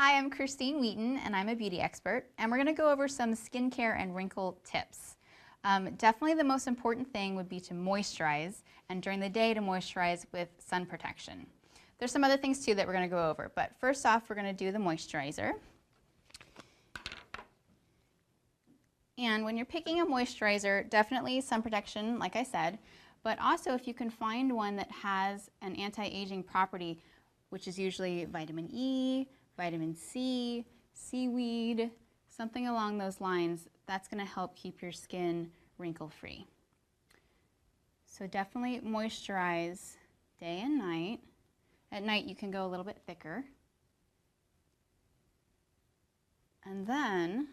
Hi, I'm Christine Wheaton, and I'm a beauty expert, and we're going to go over some skincare and wrinkle tips. Definitely the most important thing would be to moisturize, and during the day to moisturize with sun protection. There's some other things too that we're going to go over, but first off we're going to do the moisturizer. And when you're picking a moisturizer, definitely sun protection, like I said, but also if you can find one that has an anti-aging property, which is usually vitamin E, vitamin C, seaweed, something along those lines, that's going to help keep your skin wrinkle-free. So definitely moisturize day and night. At night you can go a little bit thicker. And then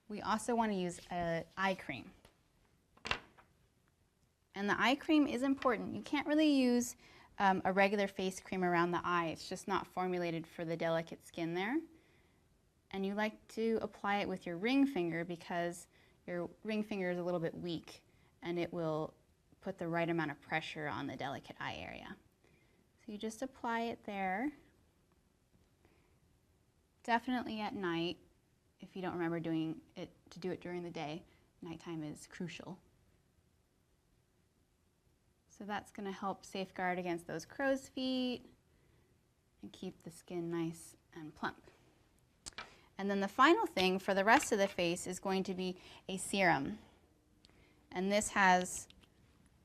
we also want to use an eye cream. And the eye cream is important. You can't really use a regular face cream around the eye. It's just not formulated for the delicate skin there. And you like to apply it with your ring finger because your ring finger is a little bit weak and it will put the right amount of pressure on the delicate eye area. So you just apply it there. Definitely at night. If you don't remember doing it, to do it during the day, nighttime is crucial. So that's going to help safeguard against those crow's feet and keep the skin nice and plump. And then the final thing for the rest of the face is going to be a serum. And this has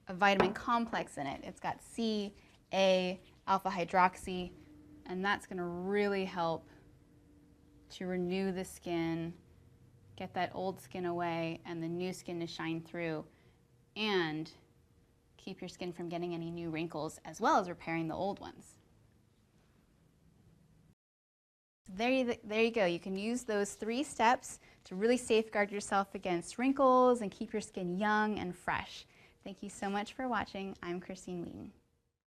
a vitamin complex in it. It's got C, A, alpha hydroxy, and that's going to really help to renew the skin, get that old skin away and the new skin to shine through, and keep your skin from getting any new wrinkles, as well as repairing the old ones. There you go. You can use those 3 steps to really safeguard yourself against wrinkles and keep your skin young and fresh. Thank you so much for watching. I'm Christine Wheaton.